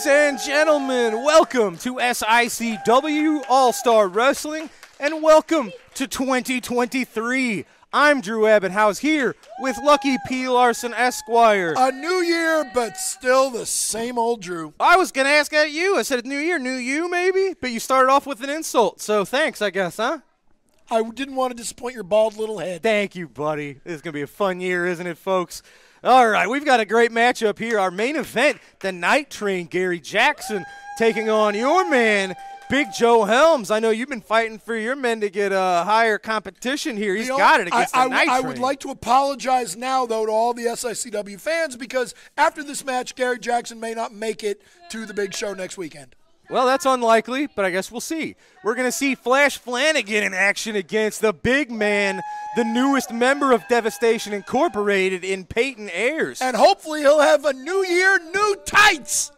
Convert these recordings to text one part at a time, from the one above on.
Ladies and gentlemen, welcome to SICW All-Star Wrestling, and welcome to 2023. I'm Drew Ebbinghaus here with Lucky P. Larson Esquire. A new year, but still the same old Drew. I was going to ask at you. I said new year, new you maybe, but you started off with an insult, so thanks, I guess, huh? I didn't want to disappoint your bald little head. Thank you, buddy. This is going to be a fun year, isn't it, folks? All right, we've got a great matchup here. Our main event, the Night Train, Gary Jackson, taking on your man, Big Joe Helms. I know you've been fighting for your men to get a higher competition here. He's got it against the Night Train. I would like to apologize now, though, to all the SICW fans, because after this match, Gary Jackson may not make it to the big show next weekend. Well, that's unlikely, but I guess we'll see. We're going to see Flash Flanagan in action against the big man, the newest member of Devastation Incorporated in Peyton Ayers. And hopefully he'll have a new year, new tights.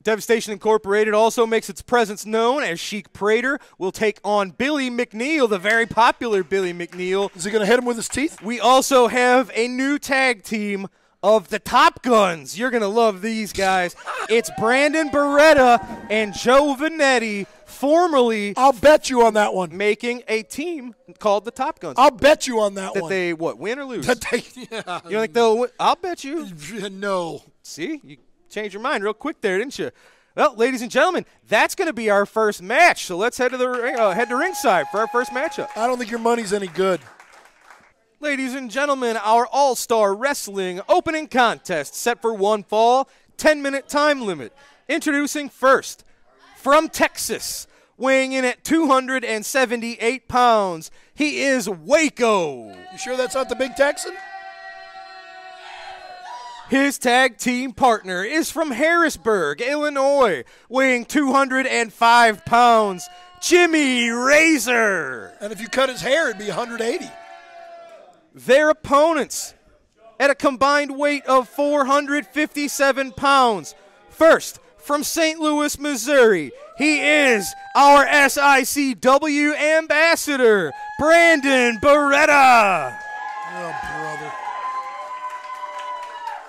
Devastation Incorporated also makes its presence known as Sheik Prater will take on Billy McNeil, the very popular Billy McNeil. Is he going to hit him with his teeth? We also have a new tag team of the Top Guns. You're going to love these guys. It's Brandon Beretta and Joe Vanetti, formerly I'll bet you on that one. making a team called the Top Guns. I'll bet you on that one. That they, what, win or lose? Yeah. You don't think they'll win? I'll bet you. No. See, you changed your mind real quick there, didn't you? Well, ladies and gentlemen, that's going to be our first match. So let's head to the head to ringside for our first matchup. I don't think your money's any good. Ladies and gentlemen, our All-Star Wrestling opening contest set for one fall, 10-minute time limit. Introducing first, from Texas, weighing in at 278 pounds, he is Waco. You sure that's not the big Texan? His tag team partner is from Harrisburg, Illinois, weighing 205 pounds, Jimmy Razor. And if you cut his hair, it'd be 180. Their opponents at a combined weight of 457 pounds. First, from St. Louis, Missouri, he is our SICW ambassador, Brandon Beretta. Oh, brother.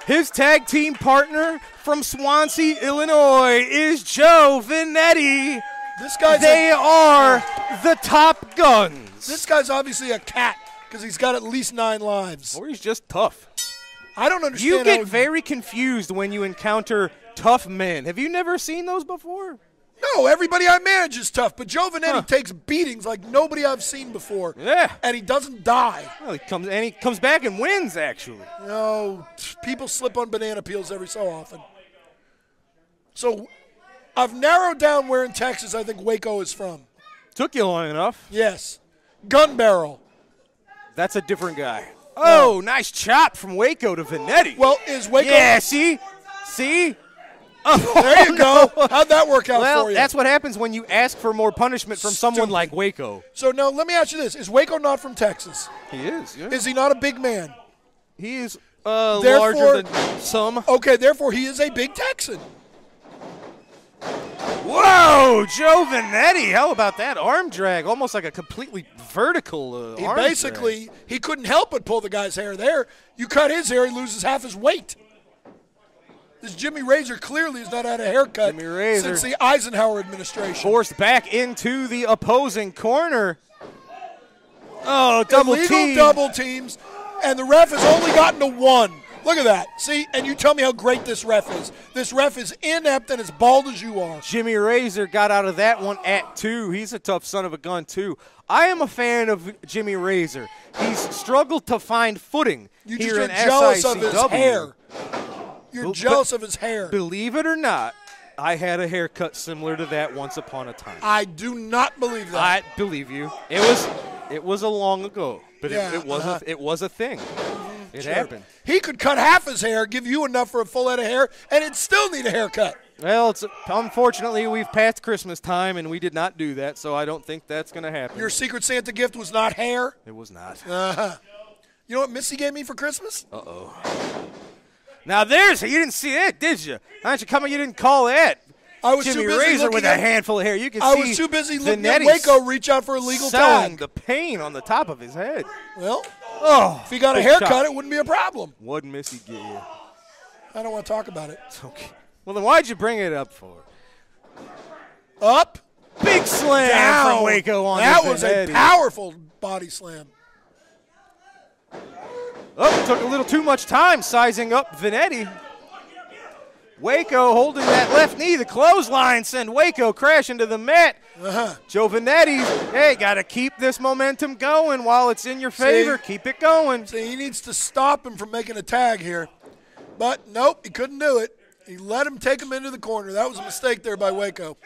His tag team partner from Swansea, Illinois, is Joe Vanetti. They are the Top Guns. This guy's obviously a cat, because he's got at least 9 lives. Or he's just tough. I don't understand. You get very confused when you encounter tough men. Have you never seen those before? No, everybody I manage is tough, but Joe Vanetti takes beatings like nobody I've seen before. Yeah. And he doesn't die. Well, he comes back and wins, actually. No, people slip on banana peels every so often. So I've narrowed down where in Texas I think Waco is from. Took you long enough. Yes. Gun Barrel. That's a different guy. Oh, nice chop from Waco to Vanetti. Well, is Waco? Yeah, see? Oh, there you go. How'd that work out for you? Well, that's what happens when you ask for more punishment from someone like Waco. So now let me ask you this. Is Waco not from Texas? He is, yeah. Is he not a big man? He is larger than some. Okay, therefore he is a big Texan. Whoa, Joe Vanetti. How about that arm drag? Almost like a completely vertical arm drag. He couldn't help but pull the guy's hair there. You cut his hair, he loses half his weight. This Jimmy Razor clearly has not had a haircut since the Eisenhower administration. Forced back into the opposing corner. Oh, double teams, and the ref has only gotten to 1. Look at that. See, and you tell me how great this ref is. This ref is inept and as bald as you are. Jimmy Razor got out of that one at 2. He's a tough son of a gun, too. I am a fan of Jimmy Razor. He's struggled to find footing here in SICW. You're jealous of his hair. You're jealous of his hair. Believe it or not, I had a haircut similar to that once upon a time. I do not believe that. I believe you. It was a long ago, but it was a thing. It happened. He could cut half his hair, give you enough for a full head of hair, and it'd still need a haircut. Well, unfortunately, we've passed Christmas time, and we did not do that, so I don't think that's going to happen. Your Secret Santa gift was not hair? It was not. You know what Missy gave me for Christmas? Uh-oh. Now, you didn't see that, did you? Why don't you come and you didn't call that? I was Jimmy too busy Razor with a handful of hair. You can see I was too busy looking at Waco reach out for a legal tag. The pain on the top of his head. Well, if he got a haircut, it wouldn't be a problem. What'd Missy get you? I don't want to talk about it. It's okay. Well, then why'd you bring it up for? Up. Big slam Down. from Waco on that was a powerful body slam. Oh, took a little too much time sizing up Vanetti. Waco holding that left knee. The clothesline send Waco crashing to the mat. Joe Vanetti, hey, got to keep this momentum going while it's in your favor. Keep it going. See, he needs to stop him from making a tag here. But, nope, he couldn't do it. He let him take him into the corner. That was a mistake there by Waco.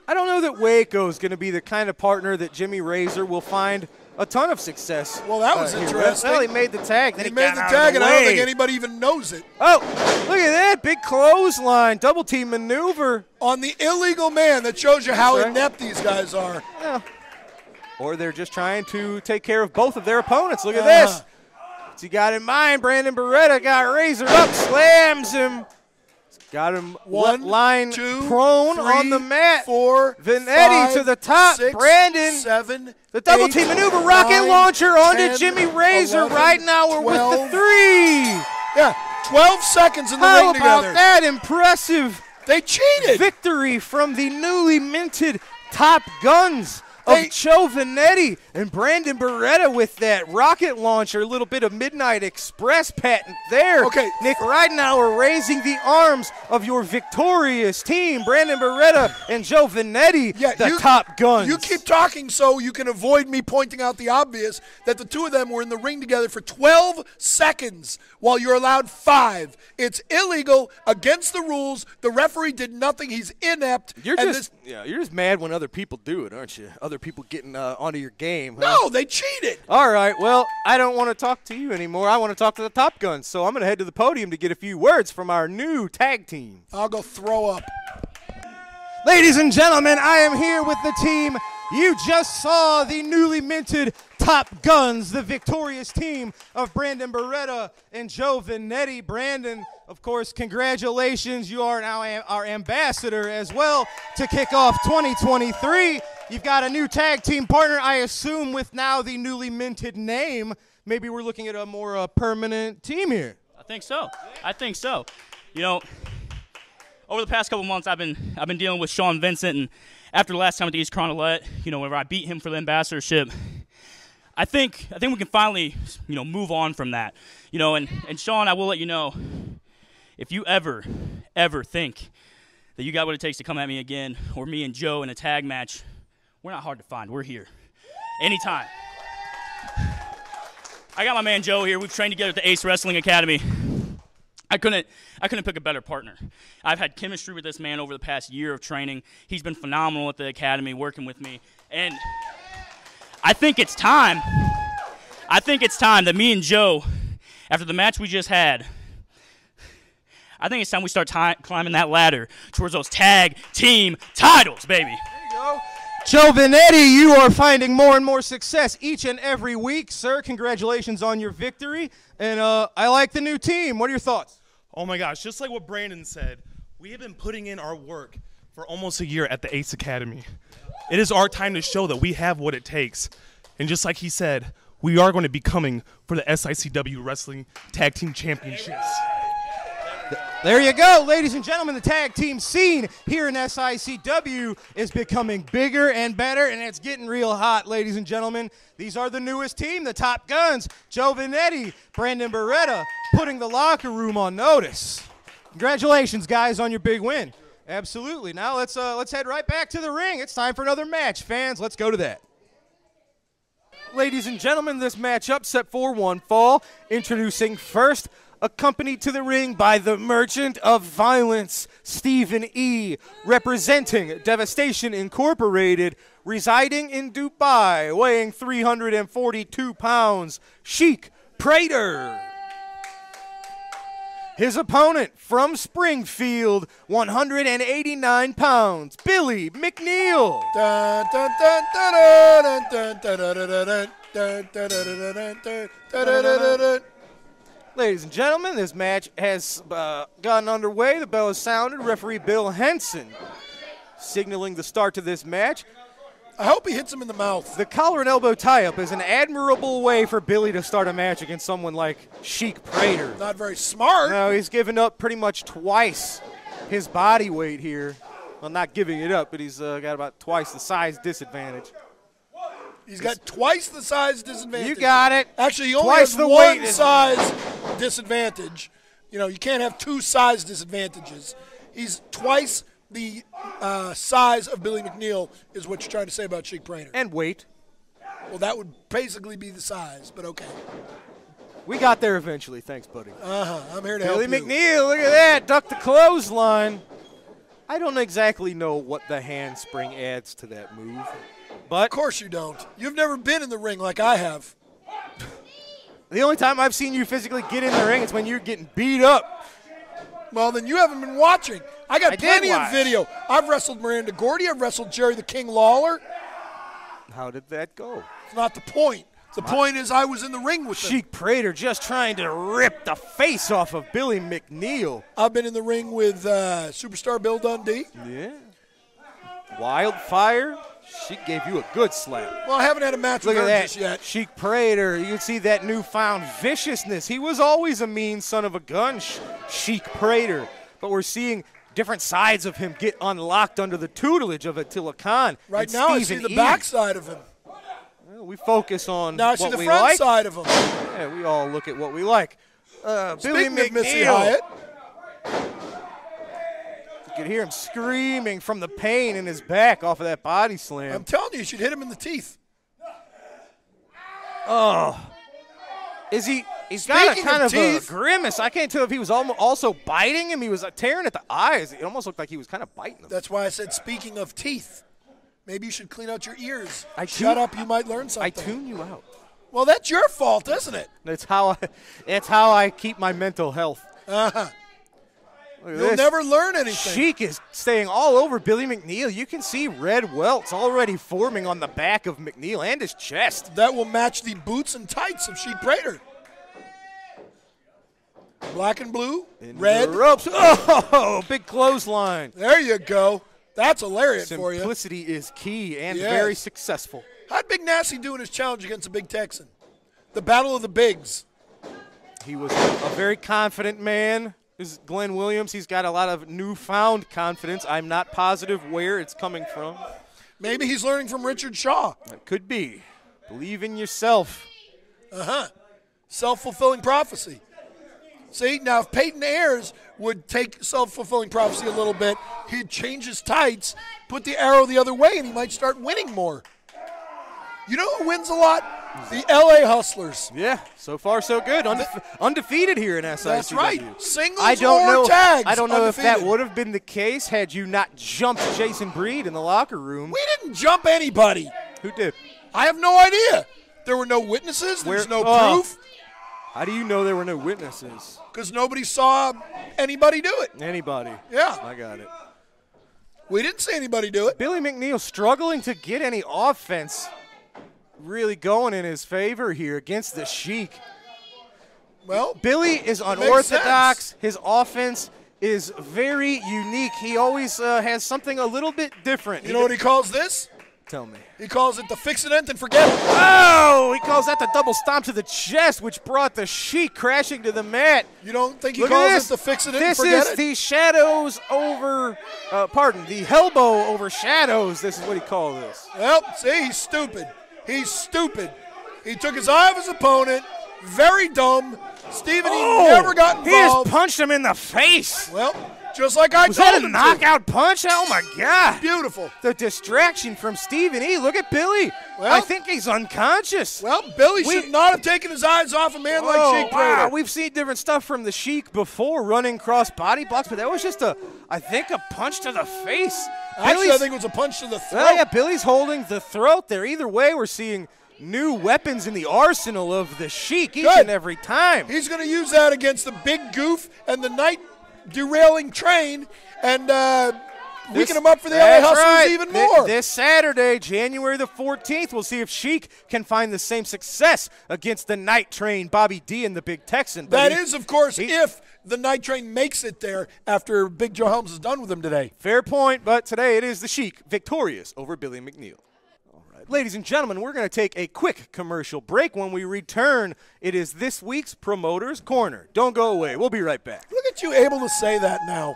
I don't know that Waco is going to be the kind of partner that Jimmy Razor will find a ton of success. Well, that was interesting. Well, he made the tag. Then he made the tag, and I don't think anybody even knows it. Oh, look at that. Big clothesline. Double team maneuver. On the illegal man. That shows you how inept these guys are. Yeah. Or they're just trying to take care of both of their opponents. Look at this. What's he got in mind? Brandon Beretta got Razor up, slams him. Got him line prone on the mat. 4, Vanetti 5, to the top. 6, Brandon. 7, the double 8, team maneuver. Rocket 9, launcher onto 10, Jimmy Razor. 11, right now we're 12. with the 3. Yeah, 12 seconds in the How ring together. about that impressive They cheated. victory from the newly minted Top Guns of Joe Vanetti and Brandon Beretta with that rocket launcher, a little bit of Midnight Express patent there. Okay. Nick Ridenauer raising the arms of your victorious team, Brandon Beretta and Joe Vanetti, the Top Guns. You keep talking so you can avoid me pointing out the obvious that the two of them were in the ring together for 12 seconds while you're allowed 5. It's illegal, against the rules. The referee did nothing. He's inept. You're just mad when other people do it, aren't you? Other people getting onto your game. No, they cheated. All right, well, I don't want to talk to you anymore. I want to talk to the Top Guns, so I'm going to head to the podium to get a few words from our new tag team. I'll go throw up. Ladies and gentlemen, I am here with the team. You just saw the newly minted Top Guns, the victorious team of Brandon Beretta and Joe Vanetti. Brandon, of course, congratulations. You are now our ambassador as well to kick off 2023. You've got a new tag team partner, I assume, with now the newly minted name. Maybe we're looking at a more permanent team here. I think so. I think so. You know, over the past couple months, I've been dealing with Sean Vincent, and after the last time at the East Cronolette, you know, whenever I beat him for the ambassadorship, I think we can finally, you know, move on from that. You know, and Sean, I will let you know, if you ever think that you got what it takes to come at me again, or me and Joe in a tag match, we're not hard to find. We're here. Anytime. I got my man Joe here. We've trained together at the Ace Wrestling Academy. I couldn't pick a better partner. I've had chemistry with this man over the past year of training. He's been phenomenal at the academy working with me. And I think it's time that me and Joe, after the match we just had, I think it's time we start climbing that ladder towards those tag team titles, baby. There you go. Joe Vanetti, you are finding more and more success each and every week, sir. Congratulations on your victory. And I like the new team. What are your thoughts? Oh, my gosh. Just like what Brandon said, we have been putting in our work for almost a year at the Ace Academy. It is our time to show that we have what it takes. And just like he said, we are going to be coming for the SICW Wrestling Tag Team Championships. There you go, ladies and gentlemen. The tag team scene here in SICW is becoming bigger and better, and it's getting real hot, ladies and gentlemen. These are the newest team, the Top Guns. Joe Vanetti, Brandon Beretta, putting the locker room on notice. Congratulations, guys, on your big win. Absolutely. Now let's head right back to the ring. It's time for another match. Fans, let's go to that. Ladies and gentlemen, this matchup set for one fall. Introducing first, accompanied to the ring by the Merchant of Violence, Stephen E., representing Devastation Incorporated, residing in Dubai, weighing 342 pounds, Sheik Prater. His opponent from Springfield, 189 pounds, Billy McNeil. Ladies and gentlemen, this match has gotten underway. The bell has sounded. Referee Bill Henson signaling the start to this match. I hope he hits him in the mouth. The collar and elbow tie-up is an admirable way for Billy to start a match against someone like Sheik Prater. Not very smart. No, he's given up pretty much twice his body weight here. Well, not giving it up, but he's got about twice the size disadvantage. He's got twice the size disadvantage. You got it. Actually, he only Twice has the one weight. size disadvantage. You know, you can't have two size disadvantages. He's twice the size of Billy McNeil is what you're trying to say about Sheik Prater. And weight. Well, that would basically be the size, but okay. We got there eventually. Thanks, buddy. I'm here to Billy help you. McNeil, look at that. Duck the clothesline. I don't exactly know what the handspring adds to that move. But Of course you don't. You've never been in the ring like I have. the only time I've seen you physically get in the ring is when you're getting beat up. Well, then you haven't been watching. I got I did plenty of watch. video. I've wrestled Miranda Gordy. I've wrestled Jerry the King Lawler. How did that go? It's not the point. The point is I was in the ring with them. Sheik Prater just trying to rip the face off of Billy McNeil. I've been in the ring with Superstar Bill Dundee. Yeah. Wildfire. She gave you a good slap. Well, I haven't had a match Look with at her that. just yet. Sheik Prater. You can see that newfound viciousness. He was always a mean son of a gun, Sheik Prater. But we're seeing different sides of him get unlocked under the tutelage of Attila Khan. Right and now I see Stephen the E. backside of him. Well, we focus on Now I see what the we front like. side of him. Yeah, we all look at what we like. Billy Speaking of Missy McNeil. Hyatt, You can hear him screaming from the pain in his back off of that body slam. I'm telling you should hit him in the teeth. Is he? He's got a Speaking kind of of a teeth- grimace. I can't tell if he was also biting him. He was tearing at the eyes. It almost looked like he was kind of biting them. That's why I said speaking of teeth. Maybe you should clean out your ears. I Shut tune- up, you might learn I something. tune you out. Well, that's your fault, isn't it? That's how I keep my mental health. Uh-huh. Look at You'll this. never learn anything. Sheik is staying all over Billy McNeil. You can see red welts already forming on the back of McNeil and his chest. That will match the boots and tights of Sheik Prater. Black and blue, Into red. the ropes. Oh, big clothesline. There you go. That's a lariat for you. Simplicity is key and Yes. very successful. How'd Big Nasty do in his challenge against the Big Texan? The Battle of the Bigs. He was a very confident man. This is Glenn Williams. He's got a lot of newfound confidence. I'm not positive where it's coming from. Maybe he's learning from Richard Shaw. It could be. Believe in yourself. Self-fulfilling prophecy. See, now if Peyton Ayers would take self-fulfilling prophecy a little bit, he'd change his tights, put the arrow the other way, and he might start winning more. You know who wins a lot? The LA Hustlers. Yeah, so far so good. Undefeated here in SICW. That's right. Singles I don't or know. tags. I don't know if that undefeated. would have been the case had you not jumped Jason Breed in the locker room. We didn't jump anybody. Who did? I have no idea. There were no witnesses. There's no Oh. proof How do you know there were no witnesses? because nobody saw anybody do it. Anybody? Yeah. I got it. We didn't see anybody do it. Billy McNeil struggling to get any offense really going in his favor here against the Sheik. Well, Billy is unorthodox. His offense is very unique. He always has something a little bit different. you know what he calls this? Tell me. He calls it the fix it and forget it. Oh, he calls that the double stomp to the chest, which brought the Sheik crashing to the mat. You don't think he Look at calls this. it the fix it and This forget is it? the shadows over, the Hellbow over shadows. This is what he called this. Well, see, he's stupid. He's stupid. He took his eye off his opponent. Very dumb. Stephen E. never got He just involved. punched him in the face. Well, just like I Was told that a him to. knockout punch? Oh, my God. Beautiful. The distraction from Stephen E. Look at Billy. Well- I think he's unconscious. Well, Billy We- should not have taken his eyes off a man like Oh, Sheik Prater. wow. We've seen different stuff from the Sheik before, running cross body blocks, but that was just I think a punch to the face. Actually, Billy's- I think it was a punch to the throat. Well, yeah, Billy's holding the throat there. Either way, we're seeing new weapons in the arsenal of the Sheik each Good. and every time. He's going to use that against the big goof and the night derailing train and weaken him up for the LA That's Hustlers right. even more. This Saturday, January the 14th, we'll see if Sheik can find the same success against the Night Train, Bobby D and the Big Texan. But That he- is, of course, he- if the night train makes it there after Big Joe Helms is done with him today. Fair point, but today it is the Sheik victorious over Billy McNeil. All right, ladies and gentlemen, we're going to take a quick commercial break. When we return, it is this week's Promoter's Corner. Don't go away. We'll be right back. Look at you able to say that now.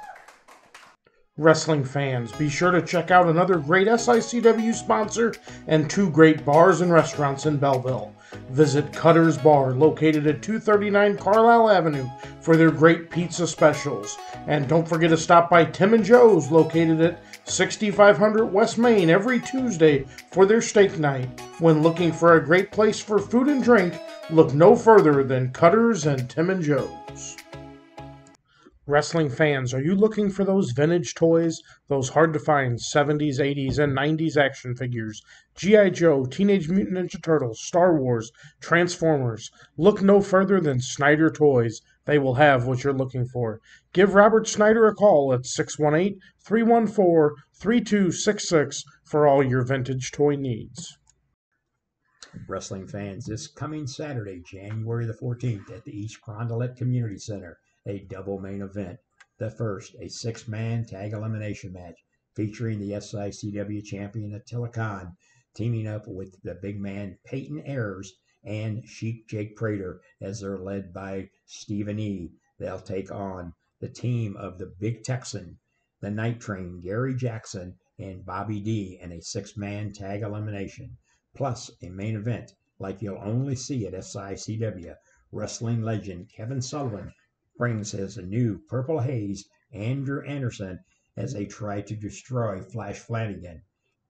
Wrestling fans, be sure to check out another great SICW sponsor and 2 great bars and restaurants in Belleville. Visit Cutter's Bar, located at 239 Carlisle Avenue, for their great pizza specials. And don't forget to stop by Tim and Joe's, located at 6500 West Main, every Tuesday for their steak night. When looking for a great place for food and drink, look no further than Cutter's and Tim and Joe's. Wrestling fans, are you looking for those vintage toys? Those hard-to-find 70s, 80s, and 90s action figures? G.I. Joe, Teenage Mutant Ninja Turtles, Star Wars, Transformers. Look no further than Snyder Toys. They will have what you're looking for. Give Robert Snyder a call at 618-314-3266 for all your vintage toy needs. Wrestling fans, this coming Saturday, January the 14th, at the East Carondelet Community Center, a double main event. The first, a 6-man tag elimination match featuring the SICW champion Attila Khan teaming up with the big man Peyton Ayers and Sheik Jake Prater, as they're led by Stephen E. They'll take on the team of the Big Texan, the Night Train, Gary Jackson, and Bobby D in a 6-man tag elimination. Plus a main event like you'll only see at SICW. Wrestling legend Kevin Sullivan brings his new Purple Haze, Andrew Anderson, as they try to destroy Flash Flanagan.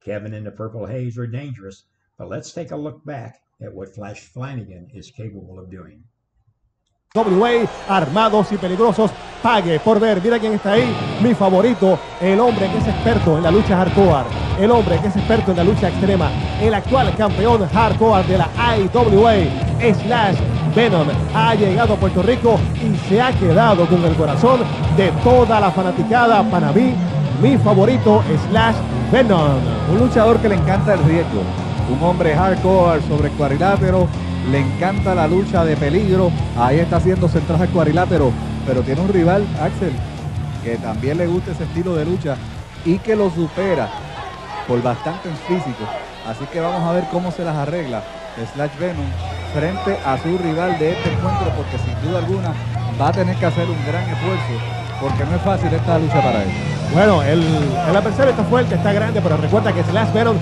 Kevin and the Purple Haze are dangerous, but let's take a look back at what Flash Flanagan is capable of doing. SICW, armados y peligrosos, pague por ver. Mira quién está ahí, mi favorito, el hombre que es experto en la lucha hardcore, el hombre que es experto en la lucha extrema, el actual campeón hardcore de la IWA, Slash Venom, ha llegado a Puerto Rico y se ha quedado con el corazón de toda la fanaticada. Para mí, mi favorito, Slash Venom. Un luchador que le encanta el riesgo, un hombre hardcore sobre el cuadrilátero, le encanta la lucha de peligro. Ahí está haciendo central al cuadrilátero, pero tiene un rival, Axel, que también le gusta ese estilo de lucha y que lo supera por bastante en físico. Así que vamos a ver cómo se las arregla Slash Venom frente a su rival de este encuentro, porque sin duda alguna va a tener que hacer un gran esfuerzo, porque no es fácil esta lucha para él. Bueno, el adversario está fuerte, está grande, pero recuerda que Slash Venom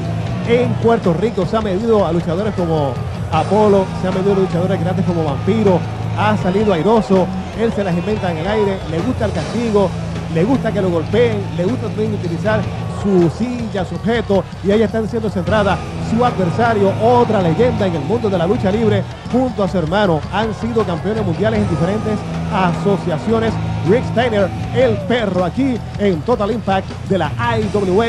en Puerto Rico se ha medido a luchadores como Apolo, se ha medido a luchadores grandes como Vampiro, ha salido airoso, él se las inventa en el aire, le gusta el castigo, le gusta que lo golpeen, le gusta también utilizar su silla, su objeto, y ahí está siendo centrada su adversario, otra leyenda en el mundo de la lucha libre, junto a su hermano, han sido campeones mundiales en diferentes asociaciones. Rick Steiner, el perro, aquí en Total Impact de la IWA,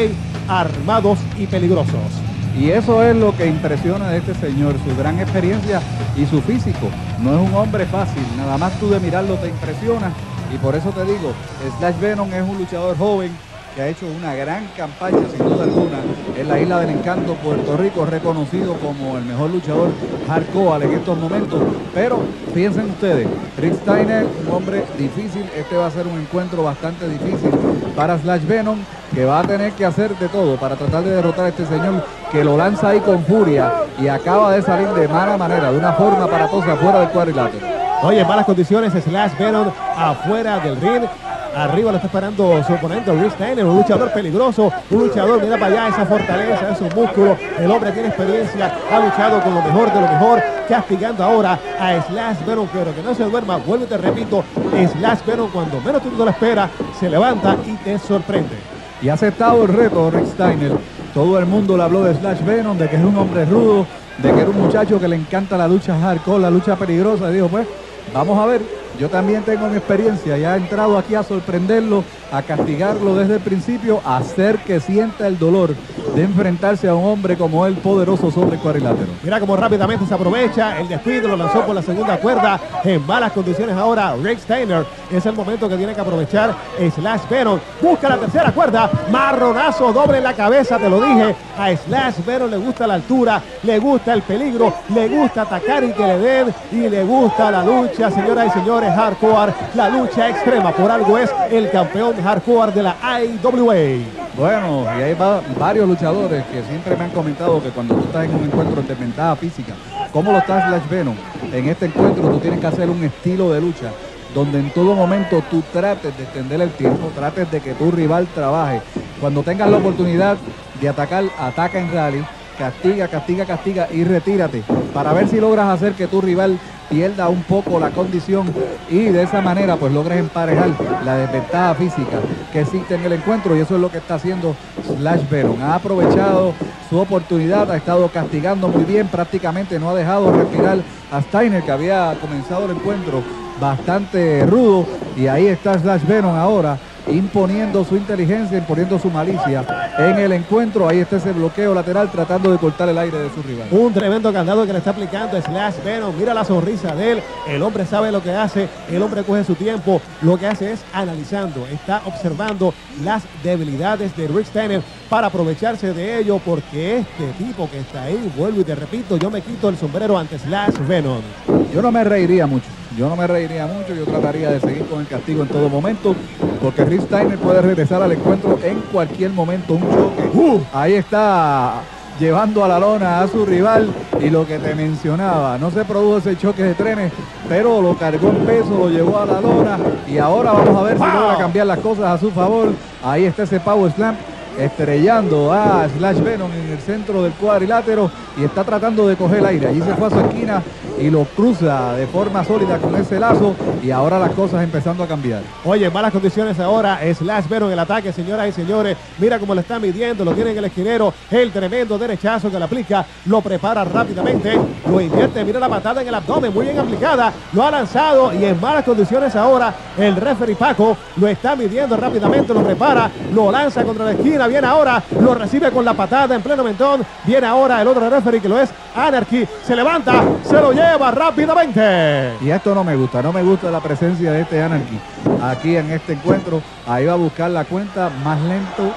armados y peligrosos. Y eso es lo que impresiona de este señor, su gran experiencia y su físico. No es un hombre fácil, nada más tú de mirarlo te impresiona. Y por eso te digo, Slash Venom es un luchador joven que ha hecho una gran campaña, sin duda alguna, en la Isla del Encanto, Puerto Rico, reconocido como el mejor luchador hardcore en estos momentos. Pero piensen ustedes, Rick Steiner, un hombre difícil, este va a ser un encuentro bastante difícil para Slash Venom, que va a tener que hacer de todo para tratar de derrotar a este señor, que lo lanza ahí con furia y acaba de salir de mala manera, de una forma aparatosa, fuera del cuadrilátero. Oye, en malas condiciones, Slash Venom afuera del ring. Arriba lo está esperando su oponente, Rick Steiner, un luchador peligroso, un luchador, mira para allá esa fortaleza, esos músculos. El hombre tiene experiencia, ha luchado con lo mejor de lo mejor, castigando ahora a Slash Venom, pero que no se duerma. Vuelvo y te repito, Slash Venom, cuando menos tú lo esperas, se levanta y te sorprende. Y ha aceptado el reto Rick Steiner. Todo el mundo le habló de Slash Venom, de que es un hombre rudo, de que era un muchacho que le encanta la lucha hardcore, la lucha peligrosa. Y dijo, pues, vamos a ver. Yo también tengo mi experiencia, ya he entrado aquí a sorprenderlo, a castigarlo desde el principio, a hacer que sienta el dolor de enfrentarse a un hombre como él, poderoso sobre el cuadrilátero. Mira cómo rápidamente se aprovecha el descuido, lo lanzó por la segunda cuerda, en malas condiciones ahora Rick Steiner. Es el momento que tiene que aprovechar Slash Venom, busca la tercera cuerda, marronazo doble en la cabeza, te lo dije. A Slash Venom le gusta la altura, le gusta el peligro, le gusta atacar y que le den, y le gusta la lucha, señoras y señores, hardcore, la lucha extrema. Por algo es el campeón hardcore de la IWA. Bueno, y hay varios luchadores que siempre me han comentado que cuando tú estás en un encuentro de ventaja física, como lo está Slash Venom, en este encuentro tú tienes que hacer un estilo de lucha donde en todo momento tú trates de extender el tiempo, trates de que tu rival trabaje. Cuando tengas la oportunidad de atacar, ataca en rally, castiga, castiga, castiga y retírate para ver si logras hacer que tu rival pierda un poco la condición y de esa manera pues logres emparejar la desventaja física que existe en el encuentro, y eso es lo que está haciendo Slash Venom. Ha aprovechado su oportunidad, ha estado castigando muy bien, prácticamente no ha dejado respirar a Steiner, que había comenzado el encuentro bastante rudo, y ahí está Slash Venom ahora imponiendo su inteligencia, imponiendo su malicia en el encuentro. Ahí está ese bloqueo lateral tratando de cortar el aire de su rival. Un tremendo candado que le está aplicando Slash Venom. Mira la sonrisa de él. El hombre sabe lo que hace. El hombre coge su tiempo. Lo que hace es analizando. Está observando las debilidades de Rick Steiner para aprovecharse de ello, porque este tipo que está ahí, vuelvo y te repito, yo me quito el sombrero ante Slash Venom. Yo no me reiría mucho. Yo trataría de seguir con el castigo en todo momento, porque Rick Steiner puede regresar al encuentro en cualquier momento. Un choque. Ahí está llevando a la lona a su rival, y lo que te mencionaba, no se produjo ese choque de trenes, pero lo cargó en peso, lo llevó a la lona, y ahora vamos a ver si logra cambiar las cosas a su favor. Ahí está ese Power Slam estrellando a Slash Venom en el centro del cuadrilátero, y está tratando de coger el aire. Allí se fue a su esquina y lo cruza de forma sólida con ese lazo, y ahora las cosas empezando a cambiar. Oye, en malas condiciones ahora Slash Venom en el ataque, señoras y señores. Mira cómo lo está midiendo, lo tiene en el esquinero, el tremendo derechazo que le aplica, lo prepara rápidamente, lo invierte, mira la patada en el abdomen, muy bien aplicada, lo ha lanzado, y en malas condiciones ahora el referee Paco lo está midiendo rápidamente, lo prepara, lo lanza contra la esquina, viene ahora, lo recibe con la patada en pleno mentón, viene ahora el otro referee que lo es Anarchy, se levanta, se lo lleva rápidamente. Y esto no me gusta la presencia de este Anarchy aquí en este encuentro. Ahí va a buscar la cuenta, más lento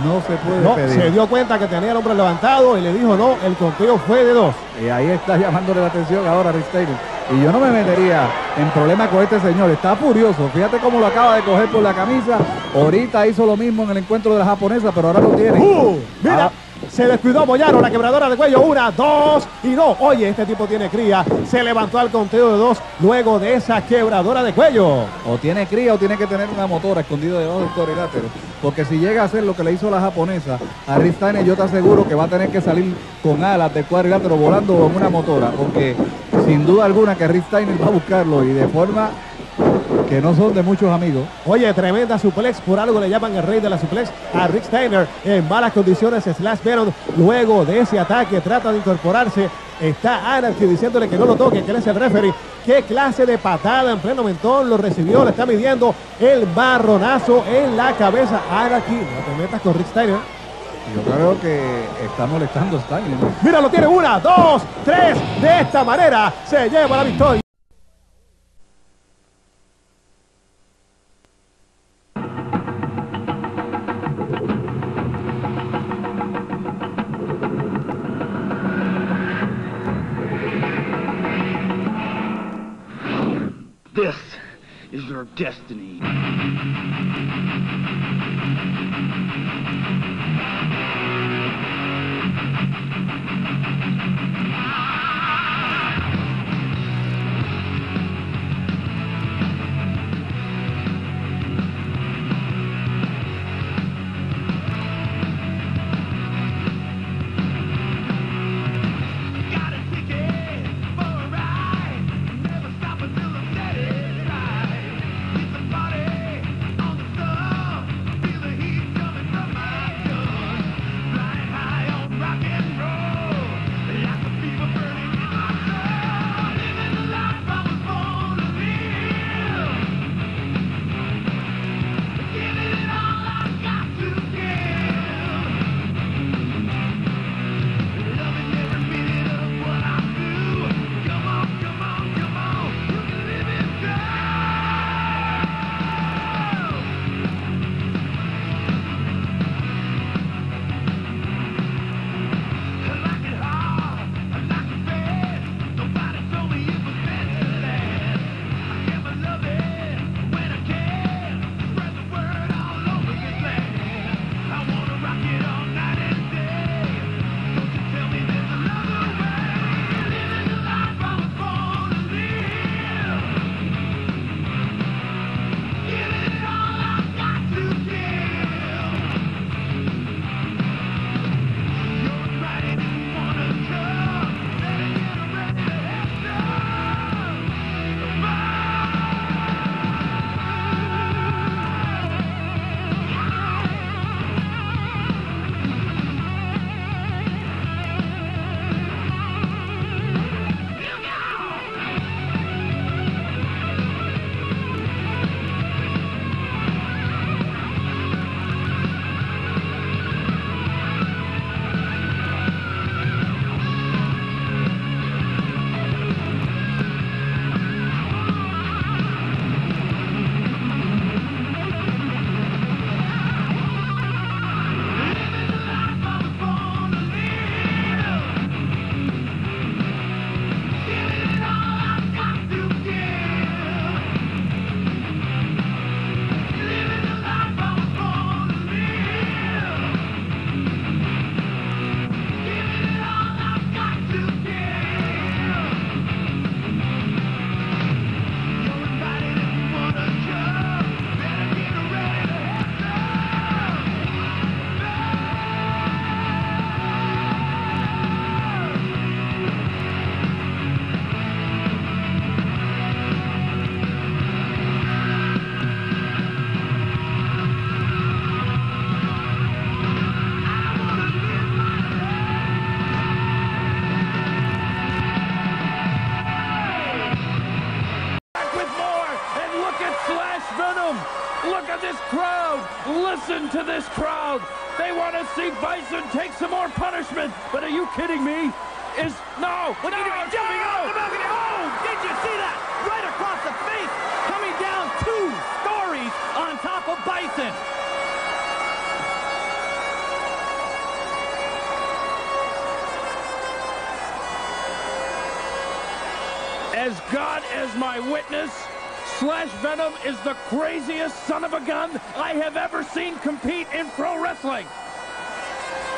no se puede pedir. Se dio cuenta que tenía el hombre levantado y le dijo no, el conteo fue de 2. Y ahí está llamándole la atención ahora a Rick Steiner. Y yo no me metería en problemas con este señor, está furioso. Fíjate cómo lo acaba de coger por la camisa. Ahorita hizo lo mismo en el encuentro de la japonesa, pero ahora lo tiene. Mira. Se descuidó Moyano, la quebradora de cuello, 1, 2 y no. Oye, este tipo tiene cría. Se levantó al conteo de 2 luego de esa quebradora de cuello. O tiene cría o tiene que tener una motora escondida debajo del cuadrilátero. Porque si llega a hacer lo que le hizo la japonesa a Rick Steiner, yo te aseguro que va a tener que salir con alas del cuadrilátero volando con una motora. Porque sin duda alguna que Rick Steiner va a buscarlo, y de forma que no son de muchos amigos. Oye, tremenda suplex, por algo le llaman el rey de la suplex a Rick Steiner. En malas condiciones Slash Venom, luego de ese ataque trata de incorporarse. Está Anarchy diciéndole que no lo toque, que él es el referee. Qué clase de patada en pleno mentón, lo recibió, le está midiendo el marronazo en la cabeza. Anarchy, no te metas con Rick Steiner. Yo creo que está molestando a Steiner, ¿no? Mira, lo tiene, 1, 2, 3, de esta manera se lleva la victoria. This is your destiny. think Bison takes some more punishment, but are you kidding me? No! What are you doing? Jumping out! Oh, did you see that? Right across the face, coming down 2 stories on top of Bison. As God as my witness, Slash Venom is the craziest son of a gun I have ever seen compete in pro wrestling.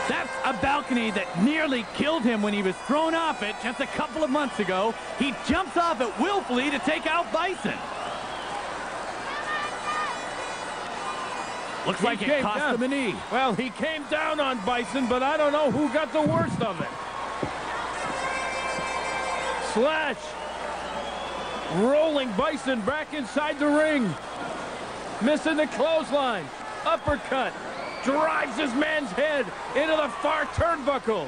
That's a balcony that nearly killed him when he was thrown off it just a couple of months ago. He jumps off it willfully to take out Bison. Looks like it cost him a knee. Well, he came down on Bison, but I don't know who got the worst of it. Slash rolling Bison back inside the ring. Missing the clothesline. Uppercut. Drives his man's head into the far turnbuckle.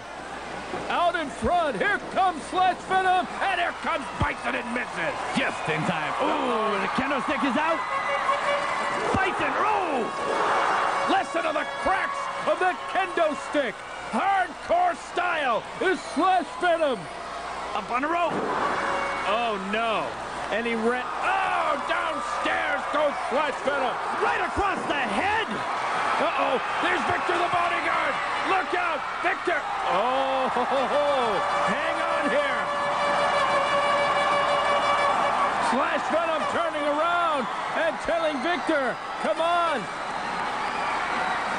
Out in front, here comes Slash Venom, and here comes Bison and misses. Just in time. Ooh, the kendo stick is out. Bison, Listen to the cracks of the kendo stick. Hardcore style is Slash Venom. Up on the rope. Oh, no. And he ran. Oh, downstairs goes Slash Venom. Right across the head. Uh-oh, there's Victor the bodyguard. Look out, Victor. Oh, hang on here. Slash Venom turning around and telling Victor, come on.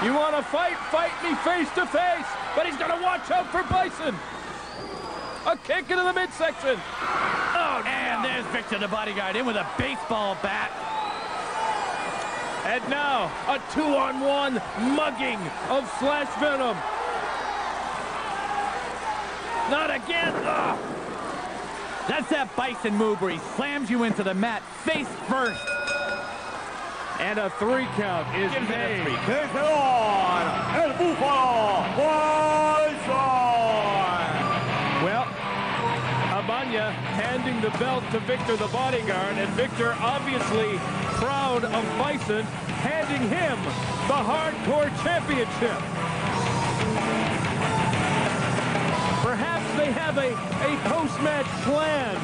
You want to fight? Fight me face to face. But he's going to watch out for Bison. A kick into the midsection. Oh, and there's Victor the bodyguard in with a baseball bat. And now, a 2-on-1 mugging of Slash Venom. Not again. Ugh. That's that Bison move where he slams you into the mat face first. And a 3 count is made. Well, Abanya handing the belt to Victor the bodyguard, and Victor obviously proud of Bison, handing him the Hardcore Championship. Perhaps they have a post-match plan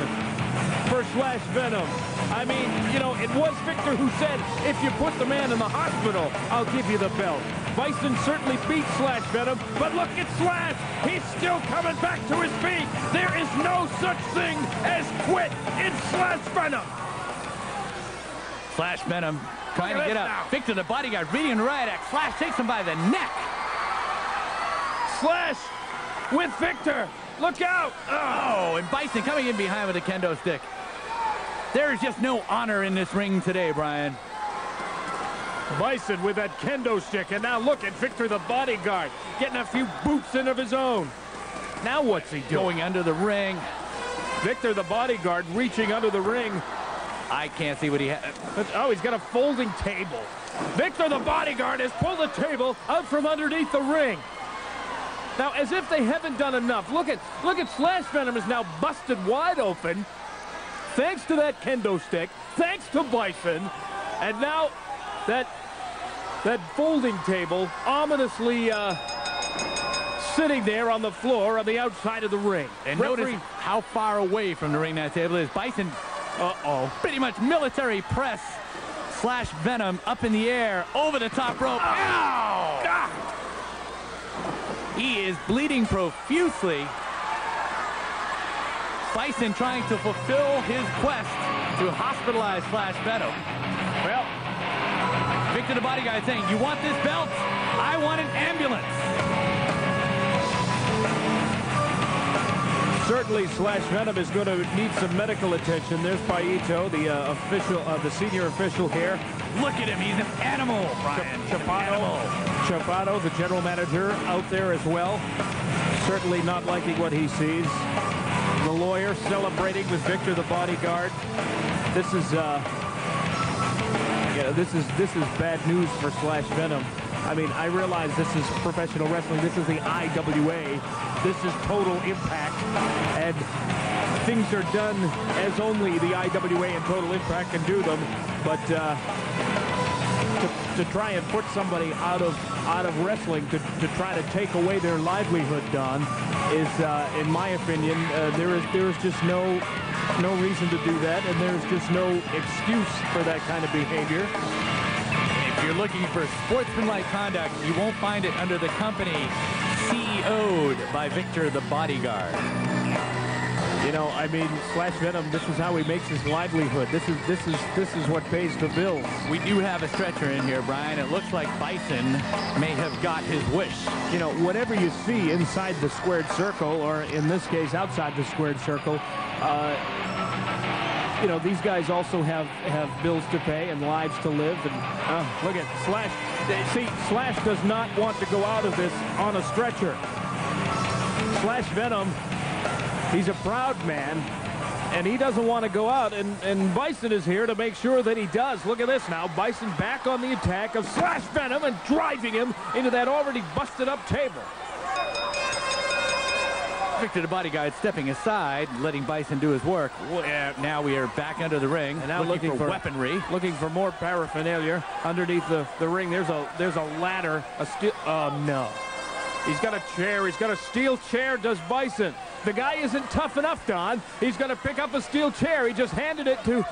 for Slash Venom. I mean, you know, it was Victor who said, if you put the man in the hospital, I'll give you the belt. Bison certainly beat Slash Venom, but look at Slash. He's still coming back to his feet. There is no such thing as quit in Slash Venom. Slash Venom trying to get up. Now. Victor the bodyguard reading the riot act. Slash takes him by the neck. Slash with Victor. Look out. Oh, and Bison coming in behind with a kendo stick. There is just no honor in this ring today, Brian. Bison with that kendo stick, and now look at Victor the bodyguard getting a few boots in of his own. Now what's he doing? Going under the ring. Victor the bodyguard reaching under the ring. I can't see what he has. Oh, he's got a folding table. Victor the bodyguard has pulled the table out from underneath the ring. Now, as if they haven't done enough, look at Slash Venom is now busted wide open. Thanks to that kendo stick, thanks to Bison, and now that folding table ominously sitting there on the floor on the outside of the ring. And notice how far away from the ring that table is. Bison, pretty much military press. Slash Venom up in the air, over the top rope. Ow! Ah! He is bleeding profusely. Bison trying to fulfill his quest to hospitalize Slash Venom. Well, Victor the bodyguard saying, you want this belt? I want an ambulance. Certainly, Slash Venom is going to need some medical attention. There's Paito, the senior official here. Look at him, he's an animal, Brian. Chapato, the general manager, out there as well. Certainly not liking what he sees. The lawyer celebrating with Victor the bodyguard. This is bad news for Slash Venom. I mean, I realize this is professional wrestling. This is the IWA. This is Total Impact. And things are done as only the IWA and Total Impact can do them. But to try and put somebody out of wrestling to try to take away their livelihood, Don, is, in my opinion, there is just no reason to do that, and there's just no excuse for that kind of behavior. If you're looking for sportsmanlike conduct, you won't find it under the company CEO'd by Victor the Bodyguard. You know, I mean, Slash Venom, this is how he makes his livelihood. This is what pays the bills. We do have a stretcher in here, Brian. It looks like Bison may have got his wish. You know, whatever you see inside the squared circle, or in this case, outside the squared circle, you know, these guys also have bills to pay and lives to live. And look at Slash. See, Slash does not want to go out of this on a stretcher. Slash Venom, he's a proud man, and he doesn't want to go out, and Bison is here to make sure that he does. Look at this now. Bison back on the attack of Slash Venom and driving him into that already busted up table. Victor the Bodyguard stepping aside, letting Bison do his work. Now we are back under the ring, and now looking for weaponry. Looking for more paraphernalia underneath the ring. There's a ladder, a steel. Oh, no. He's got a chair. He's got a steel chair, does Bison. The guy isn't tough enough, Don. He's going to pick up a steel chair. He just handed it to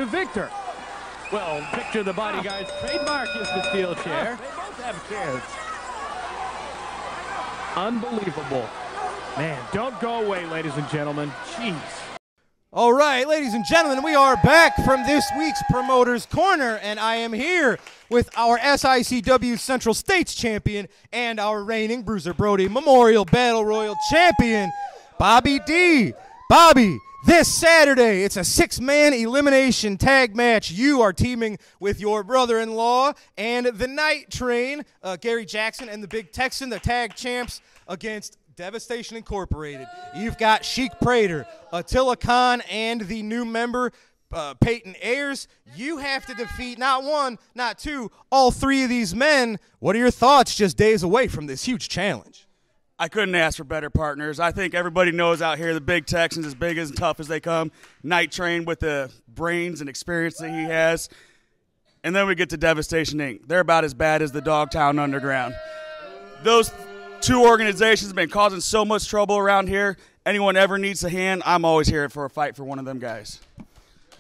Victor. Well, Victor the Bodyguard's trademark is the steel chair. They both have chairs. Unbelievable. Man, don't go away, ladies and gentlemen. Jeez. All right, ladies and gentlemen, we are back from this week's Promoter's Corner, and I am here with our SICW Central States champion and our reigning Bruiser Brody Memorial Battle Royal champion, Bobby D. Bobby, this Saturday, it's a 6-man elimination tag match. You are teaming with your brother-in-law and the Night Train, Gary Jackson and the Big Texan, the tag champs, against Devastation Incorporated. You've got Sheik Prater, Attila Khan, and the new member, Peyton Ayers. You have to defeat not one, not two, all three of these men. What are your thoughts just days away from this huge challenge? I couldn't ask for better partners. I think everybody knows out here the Big Texans, as big and tough as they come. Night Train with the brains and experience that he has. And then we get to Devastation Inc. They're about as bad as the Dogtown Underground. Those two organizations have been causing so much trouble around here. Anyone ever needs a hand, I'm always here for a fight for one of them guys.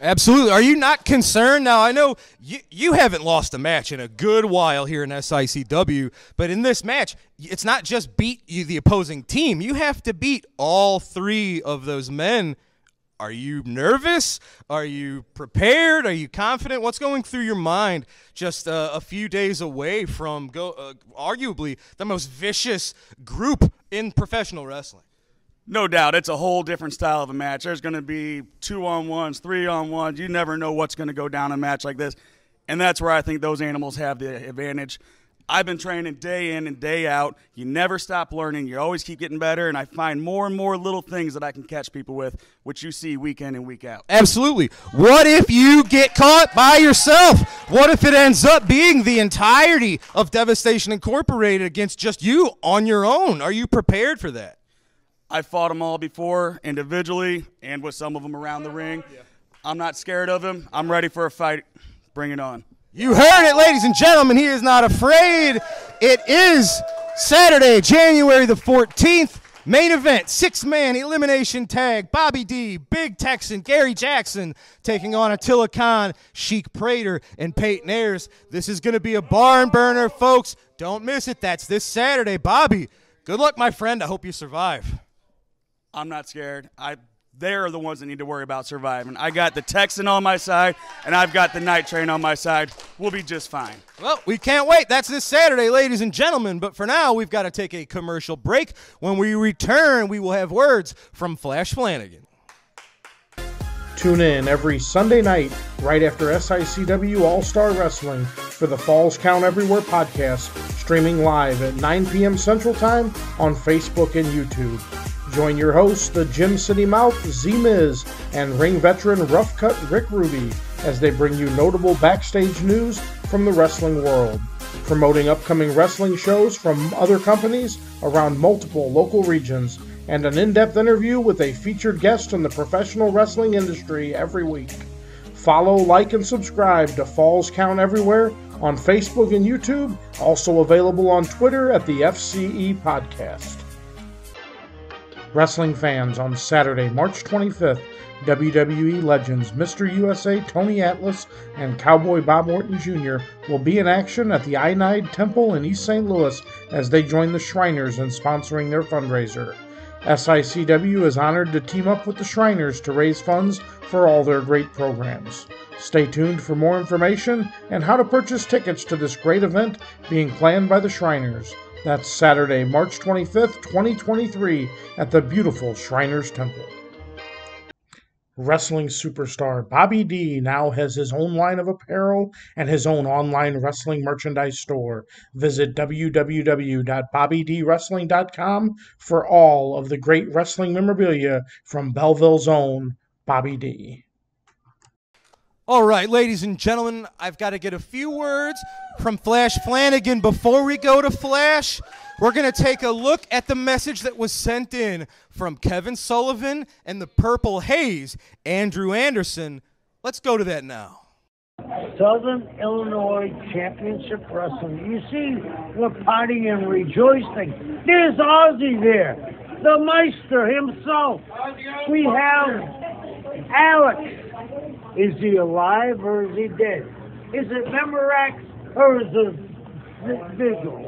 Absolutely. Are you not concerned? Now, I know you haven't lost a match in a good while here in SICW, but in this match, it's not just beat the opposing team. You have to beat all three of those men. Are you nervous? Are you prepared? Are you confident? What's going through your mind just a few days away from arguably the most vicious group in professional wrestling? No doubt. It's a whole different style of a match. There's going to be 2-on-1s, 3-on-1s. You never know what's going to go down in a match like this. And that's where I think those animals have the advantage. I've been training day in and day out. You never stop learning. You always keep getting better, and I find more and more little things that I can catch people with, which you see week in and week out. Absolutely. What if you get caught by yourself? What if it ends up being the entirety of Devastation Incorporated against just you on your own? Are you prepared for that? I've fought them all before, individually and with some of them around the ring. I'm not scared of them. I'm ready for a fight. Bring it on. You heard it, ladies and gentlemen. He is not afraid. It is Saturday, January the 14th. Main event, 6-man elimination tag. Bobby D, Big Texan, Gary Jackson taking on Attila Khan, Sheik Prater, and Peyton Ayers. This is going to be a barn burner, folks. Don't miss it. That's this Saturday. Bobby, good luck, my friend. I hope you survive. I'm not scared. They're the ones that need to worry about surviving. I got the Texan on my side, and I've got the Night Train on my side. We'll be just fine. Well, we can't wait. That's this Saturday, ladies and gentlemen. But for now, we've got to take a commercial break. When we return, we will have words from Flash Flanagan. Tune in every Sunday night right after SICW All-Star Wrestling for the Falls Count Everywhere podcast, streaming live at 9 p.m. Central Time on Facebook and YouTube. Join your hosts, the Gym City Mouth, Z-Miz, and ring veteran Rough Cut Rick Ruby as they bring you notable backstage news from the wrestling world, promoting upcoming wrestling shows from other companies around multiple local regions, and an in-depth interview with a featured guest in the professional wrestling industry every week. Follow, like, and subscribe to Falls Count Everywhere on Facebook and YouTube, also available on Twitter at the FCE Podcast. Wrestling fans, on Saturday, March 25th, WWE legends Mr. USA Tony Atlas and Cowboy Bob Orton Jr. will be in action at the Ionide Temple in East St. Louis as they join the Shriners in sponsoring their fundraiser. SICW is honored to team up with the Shriners to raise funds for all their great programs. Stay tuned for more information and how to purchase tickets to this great event being planned by the Shriners. That's Saturday, March 25th, 2023 at the beautiful Shriners Temple. Wrestling superstar Bobby D now has his own line of apparel and his own online wrestling merchandise store. Visit www.bobbydwrestling.com for all of the great wrestling memorabilia from Belleville's own Bobby D. All right, ladies and gentlemen, I've got to get a few words from Flash Flanagan. Before we go to Flash, we're going to take a look at the message that was sent in from Kevin Sullivan and the Purple Haze, Andrew Anderson. Let's go to that now. Southern Illinois Championship Wrestling. You see, we're partying and rejoicing. There's Ozzy there, the Meister himself. We have Alex. Is he alive or is he dead? Is it Memorex or is it visual?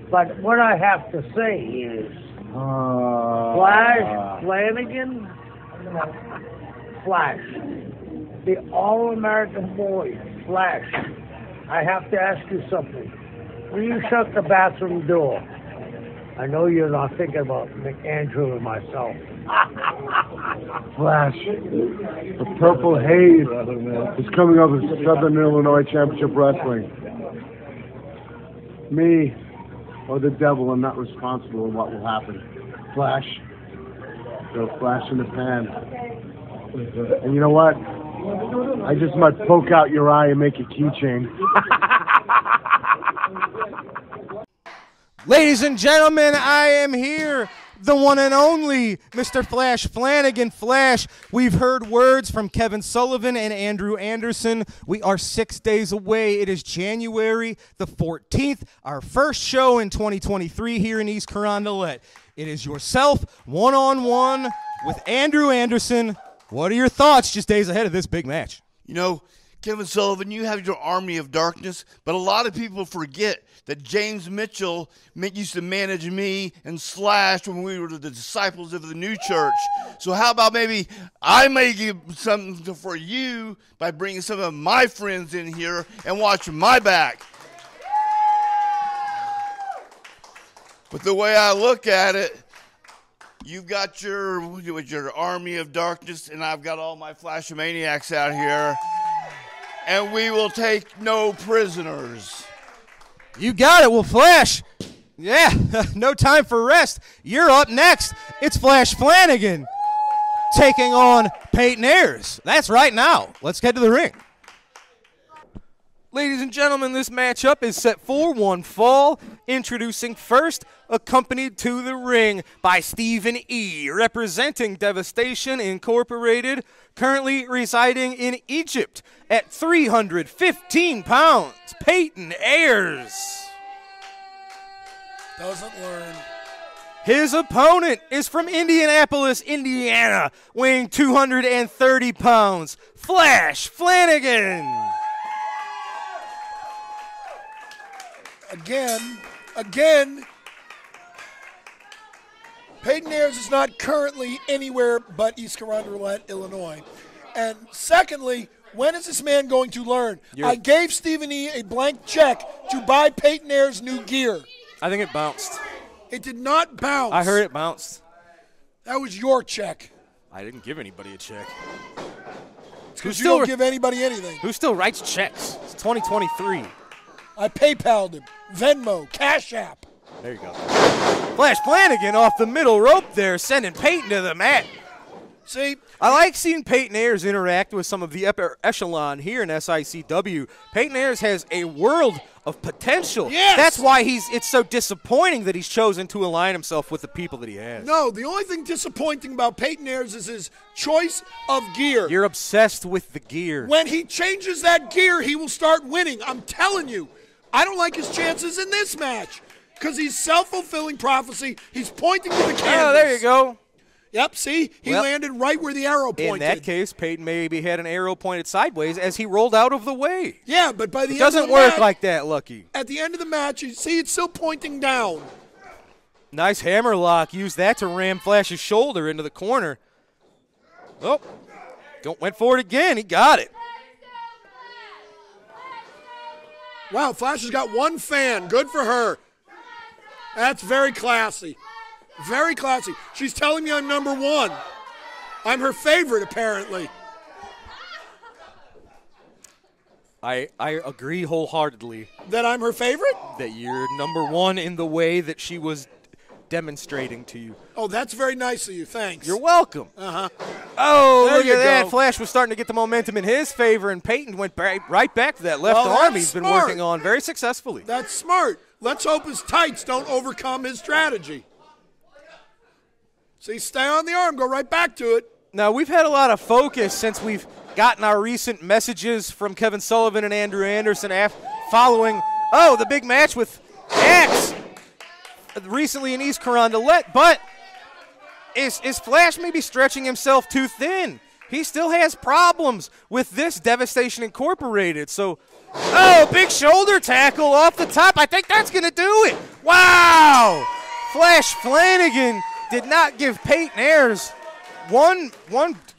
But what I have to say is, Flash Flanagan, Flash, the All-American boy, Flash, I have to ask you something. Will you shut the bathroom door? I know you're not thinking about Andrew and myself. Flash, the Purple Haze is coming up with Southern Illinois Championship Wrestling. Me or the devil are not responsible for what will happen. Flash, they'll flash in the pan. And you know what? I just might poke out your eye and make a keychain. Ladies and gentlemen, I am here, the one and only Mr. Flash Flanagan. Flash, we've heard words from Kevin Sullivan and Andrew Anderson. We are 6 days away. It is January the 14th, our first show in 2023 here in East Carondelet. It is yourself, one-on-one with Andrew Anderson. What are your thoughts just days ahead of this big match? You know, Kevin Sullivan, you have your army of darkness, but a lot of people forget that James Mitchell used to manage me and Slash when we were the disciples of the new church. So how about maybe I may give something for you by bringing some of my friends in here and watch my back. But the way I look at it, you've got your army of darkness, and I've got all my Flashomaniacs out here. And we will take no prisoners. You got it. Well, Flash, yeah, no time for rest. You're up next. It's Flash Flanagan taking on Peyton Ayers. That's right now. Let's get to the ring. Ladies and gentlemen, this matchup is set for one fall. Introducing first, accompanied to the ring by Stephen E., representing Devastation Incorporated, currently residing in Egypt at 315 pounds, Peyton Ayers. Doesn't learn. His opponent is from Indianapolis, Indiana, weighing 230 pounds, Flash Flanagan. Again, Peyton Ayers is not currently anywhere but East Carondelet, Illinois. And secondly, when is this man going to learn? I gave Stephen E. a blank check to buy Peyton Ayers new gear. I think it bounced. It did not bounce. I heard it bounced. That was your check. I didn't give anybody a check. It's because you don't give anybody anything. Who still writes checks? It's 2023. I PayPal'd him. Venmo, Cash App. There you go. Flash Flanagan off the middle rope there, sending Peyton to the mat. See? I like seeing Peyton Ayers interact with some of the upper echelon here in SICW. Peyton Ayers has a world of potential. Yes! That's why it's so disappointing that he's chosen to align himself with the people that he has. No, the only thing disappointing about Peyton Ayers is his choice of gear. You're obsessed with the gear. When he changes that gear, he will start winning. I'm telling you. I don't like his chances in this match because he's self-fulfilling prophecy. He's pointing to the canvas. Oh, there you go. Yep, see? He landed right where the arrow pointed. In that case, Peyton maybe had an arrow pointed sideways as he rolled out of the way. Yeah, but by the it end of the doesn't work match, like that, Lucky. At the end of the match, you see it's still pointing down. Nice hammerlock. Used that to ram Flash's shoulder into the corner. Oh, went for it again. He got it. Wow, Flash has got one fan. Good for her. That's very classy. Very classy. She's telling me I'm number one. I'm her favorite, apparently. I agree wholeheartedly. That I'm her favorite? That you're number one in the way that she was demonstrating to you. Oh, that's very nice of you. Thanks. You're welcome. Uh-huh. Oh, there look you at that. go. Flash was starting to get the momentum in his favor, and Peyton went right back to that left arm he's been working on very successfully. That's smart. Let's hope his tights don't overcome his strategy. See, stay on the arm. Go right back to it. Now, we've had a lot of focus since we've gotten our recent messages from Kevin Sullivan and Andrew Anderson following, the big match with Axe recently in East Carondelet. But is Flash maybe stretching himself too thin? He still has problems with this Devastation Incorporated. So, big shoulder tackle off the top. I think that's going to do it. Wow! Flash Flanagan did not give Peyton Ayers one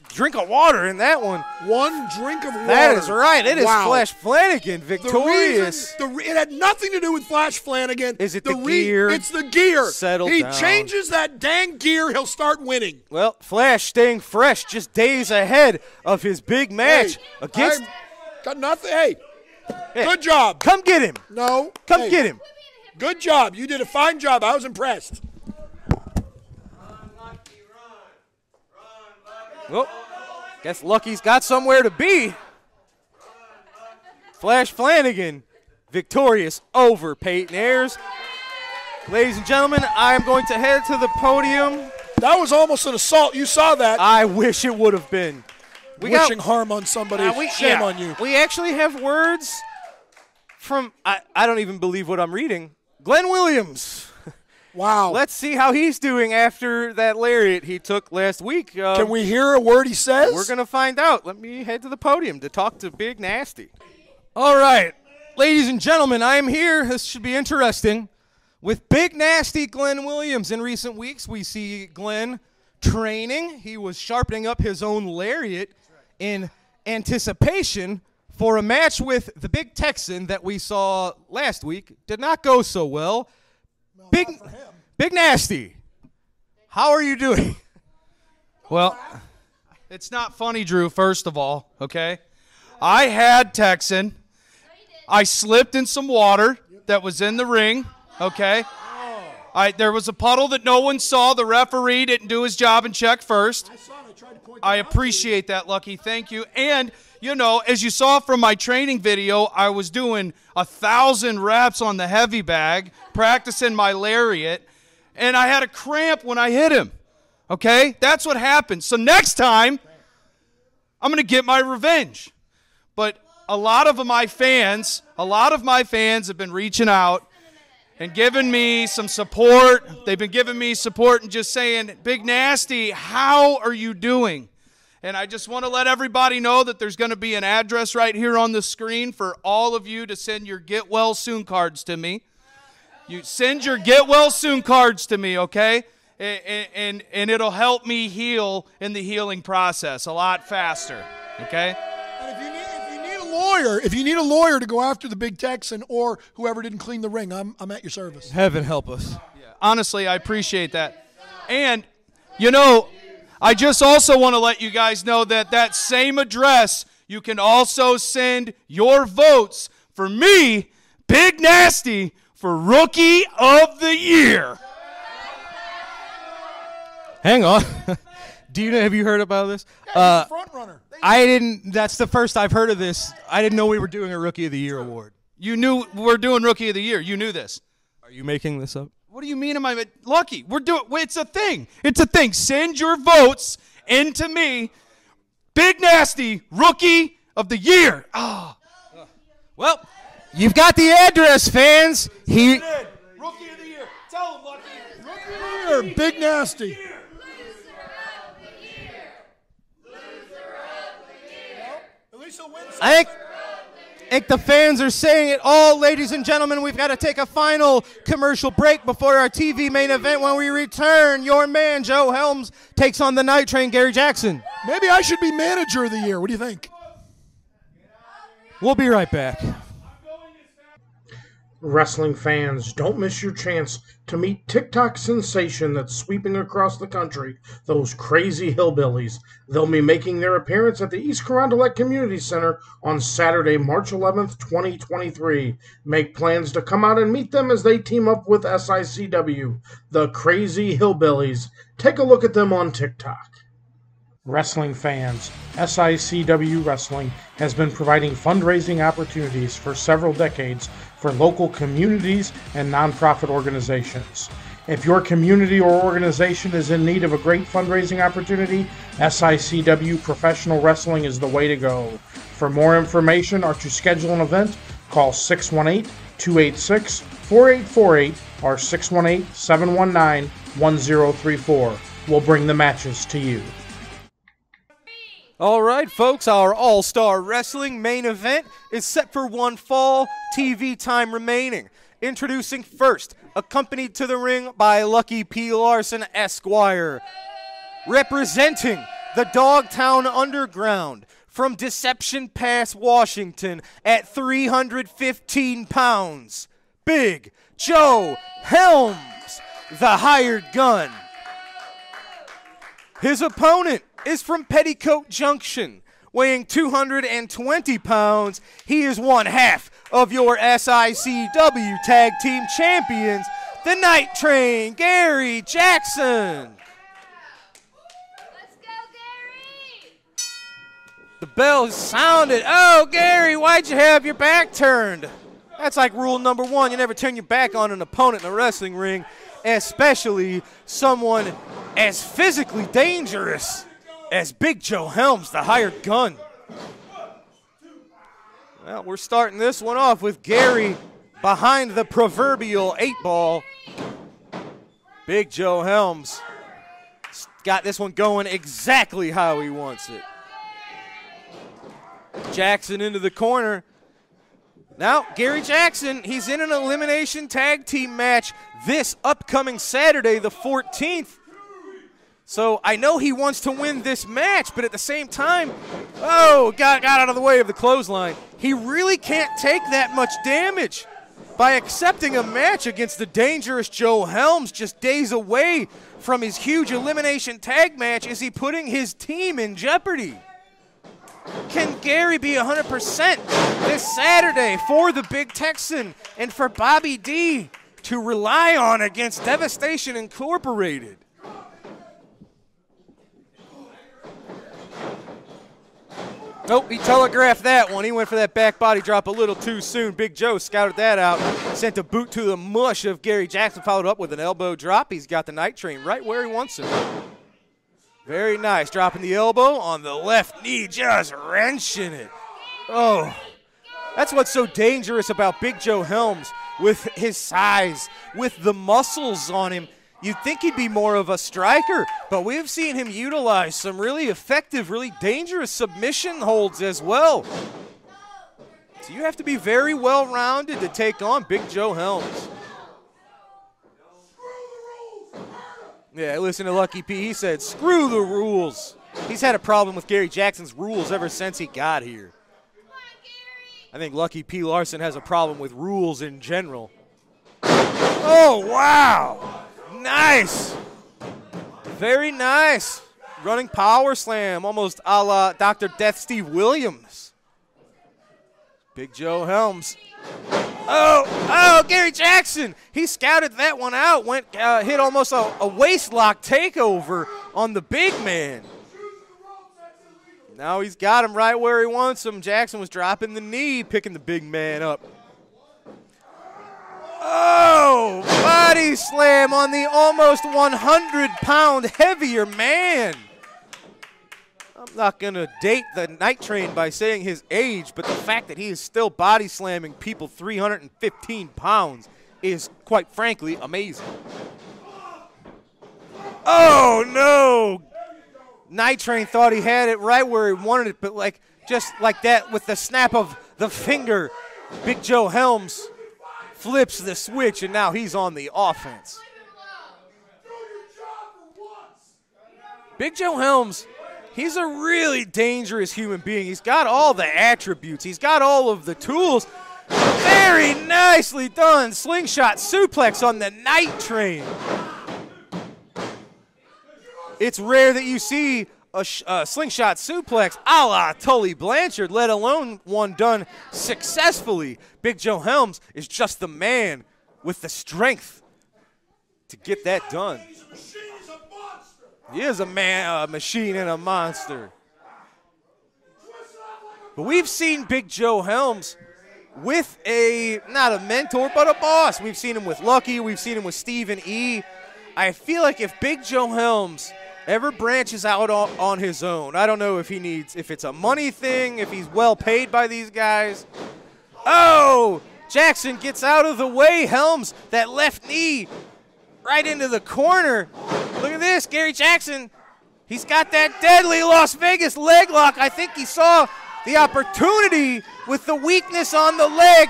drink of water in that one. One drink of water. That is right. It is wow. Flash Flanagan victorious. It had nothing to do with Flash Flanagan. Is it the gear? It's the gear. Settle he down. changes that dang gear, he'll start winning. Well, Flash staying fresh, just days ahead of his big match against. Got nothing. Hey, good job. Come get him. No. Come get him. Good job. You did a fine job. I was impressed. Well, guess Lucky's got somewhere to be. Flash Flanagan victorious over Peyton Ayers. Ladies and gentlemen, I'm going to head to the podium. That was almost an assault. You saw that. I wish it would have been. Wishing harm on somebody. Shame on you. We actually have words from, I don't even believe what I'm reading, Glenn Williams. Wow. Let's see how he's doing after that lariat he took last week. Can we hear a word he says? We're going to find out. Let me head to the podium to talk to Big Nasty. All right. Ladies and gentlemen, I am here. This should be interesting. With Big Nasty Glenn Williams. In recent weeks, we see Glenn training. He was sharpening up his own lariat in anticipation for a match with the Big Texan that we saw last week. Did not go so well. Big Nasty, how are you doing? Well, it's not funny, Drew, first of all, okay? I had Texan. I slipped in some water that was in the ring, okay? There was a puddle that no one saw. The referee didn't do his job and check first. I appreciate that, Lucky. Thank you. And, as you saw from my training video, I was doing 1,000 reps on the heavy bag, practicing my lariat, and I had a cramp when I hit him. Okay? That's what happened. So next time, I'm going to get my revenge. But a lot of my fans have been reaching out and giving me some support. They've been giving me support and just saying, Big Nasty, how are you doing? And I just want to let everybody know that there's going to be an address right here on the screen for all of you to send your Get Well Soon cards to me. You send your Get Well Soon cards to me, okay? And it'll help me heal in the healing process a lot faster, okay? And if you need a lawyer to go after the Big Texan or whoever didn't clean the ring, I'm at your service. Heaven help us. Yeah, honestly, I appreciate that. And, I just also want to let you guys know that same address, you can also send your votes for me, Big Nasty, for Rookie of the Year. Hang on. Have you heard about this? Yeah, he's the front runner. I didn't. That's the first I've heard of this. I didn't know we were doing a Rookie of the Year award. You knew we're doing Rookie of the Year. You knew this. Are you making this up? What do you mean am I lucky? We're doing it's a thing. It's a thing. Send your votes into me. Big Nasty Rookie of the Year. Ah. Well, you've got the address, fans. Rookie of the Year. Tell him, Lucky. Rookie of the Year, Big Nasty. I think the fans are saying it all, ladies and gentlemen. We've got to take a final commercial break before our TV main event. When we return, your man, Joe Helms, takes on the Night Train, Gary Jackson. Maybe I should be Manager of the Year. What do you think? We'll be right back. Wrestling fans, don't miss your chance to meet TikTok sensation that's sweeping across the country, those crazy hillbillies. They'll be making their appearance at the East Carondelet Community Center on Saturday, March 11th, 2023. Make plans to come out and meet them as they team up with SICW, the Crazy Hillbillies. Take a look at them on TikTok. Wrestling fans, SICW Wrestling has been providing fundraising opportunities for several decades for local communities and nonprofit organizations. If your community or organization is in need of a great fundraising opportunity, SICW Professional Wrestling is the way to go. For more information or to schedule an event, call 618-286-4848 or 618-719-1034. We'll bring the matches to you. All right, folks, our All-Star Wrestling main event is set for one fall, TV time remaining. Introducing first, accompanied to the ring by Lucky P. Larson, Esquire. Representing the Dogtown Underground from Deception Pass, Washington at 315 pounds, Big Joe Helms, the hired gun. His opponent is from Petticoat Junction, weighing 220 pounds. He is one half of your SICW Tag Team Champions, the Night Train, Gary Jackson. Let's go, Gary! The bell has sounded. Oh, Gary, why'd you have your back turned? That's like rule number one. You never turn your back on an opponent in a wrestling ring, especially someone as physically dangerous as Big Joe Helms, the hired gun. Well, we're starting this one off with Gary behind the proverbial 8-ball. Big Joe Helms got this one going exactly how he wants it. Jackson into the corner. Now, Gary Jackson, he's in an elimination tag team match this upcoming Saturday, the 14th. So I know he wants to win this match, but at the same time, got out of the way of the clothesline. He really can't take that much damage by accepting a match against the dangerous Joe Helms just days away from his huge elimination tag match. Is he putting his team in jeopardy? Can Gary be 100% this Saturday for the Big Texan and for Bobby D to rely on against Devastation Incorporated? Nope, he telegraphed that one. He went for that back body drop a little too soon. Big Joe scouted that out, sent a boot to the mush of Gary Jackson, followed up with an elbow drop. He's got the Night Train right where he wants him. Very nice, dropping the elbow on the left knee, just wrenching it. Oh, that's what's so dangerous about Big Joe Helms with his size, with the muscles on him. You'd think he'd be more of a striker, but we've seen him utilize some really effective, really dangerous submission holds as well. So you have to be very well-rounded to take on Big Joe Helms. Yeah, listen to Lucky P. He said, screw the rules. He's had a problem with Gary Jackson's rules ever since he got here. I think Lucky P. Larson has a problem with rules in general. Oh, wow. Nice. Very nice. Running power slam, almost a la Dr. Death Steve Williams. Big Joe Helms Oh, Gary Jackson. He scouted that one out, hit almost a waist lock takeover on the big man. Now he's got him right where he wants him. Jackson was dropping the knee, picking the big man up. Oh, body slam on the almost 100-pound heavier man. I'm not going to date the Night Train by saying his age, but the fact that he is still body slamming people 315 pounds is, quite frankly, amazing. Oh, no. Night Train thought he had it right where he wanted it, but just like that, with the snap of the finger, Big Joe Helms flips the switch, and now he's on the offense. Big Joe Helms, he's a really dangerous human being. He's got all the attributes. He's got all of the tools. Very nicely done. Slingshot suplex on the Night Train. It's rare that you see a slingshot suplex a la Tully Blanchard, let alone one done successfully. Big Joe Helms is just the man with the strength to get that done. He is a machine and a monster. But we've seen Big Joe Helms with not a mentor, but a boss. We've seen him with Lucky. We've seen him with Stephen E. I feel like if Big Joe Helms ever branches out on his own, I don't know if it's a money thing, if he's well paid by these guys. Oh, Jackson gets out of the way. Helms, that left knee right into the corner. Look at this, Gary Jackson. He's got that deadly Las Vegas leg lock. I think he saw the opportunity with the weakness on the leg.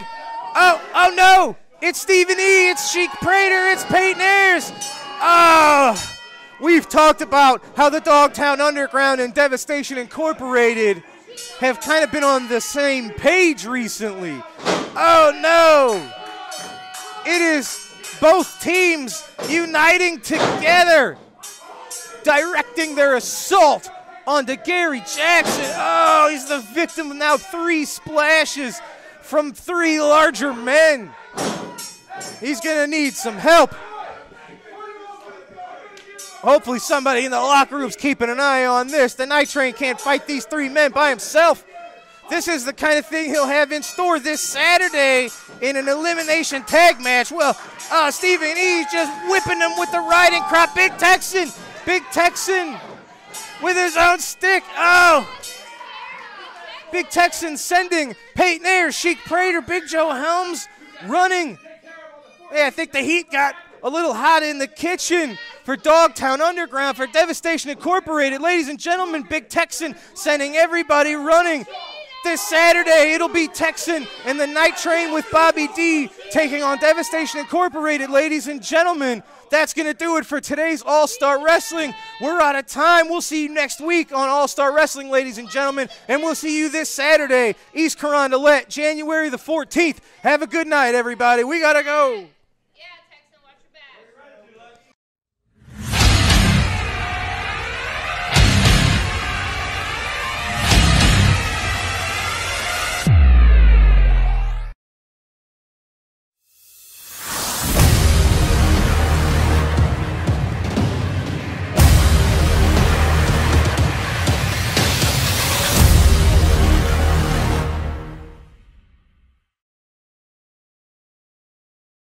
Oh no, it's Stephen E., it's Sheik Prater, it's Peyton Ayers. Oh. We've talked about how the Dogtown Underground and Devastation Incorporated have kind of been on the same page recently. Oh, no. It is both teams uniting together, directing their assault onto Gary Jackson. Oh, he's the victim of now 3 splashes from 3 larger men. He's going to need some help. Hopefully somebody in the locker room's keeping an eye on this. The Night Train can't fight these 3 men by himself. This is the kind of thing he'll have in store this Saturday in an elimination tag match. Well, Stephen E's just whipping him with the riding crop. Big Texan with his own stick. Oh, Big Texan sending Peyton Ayers, Sheik Prater, Big Joe Helms running. Hey, I think the heat got a little hot in the kitchen for Dogtown Underground, for Devastation Incorporated. Ladies and gentlemen, Big Texan sending everybody running. This Saturday, it'll be Texan and the Night Train with Bobby D taking on Devastation Incorporated. Ladies and gentlemen, that's going to do it for today's All-Star Wrestling. We're out of time. We'll see you next week on All-Star Wrestling, ladies and gentlemen, and we'll see you this Saturday, East Carondelet, January the 14th. Have a good night, everybody. We got to go.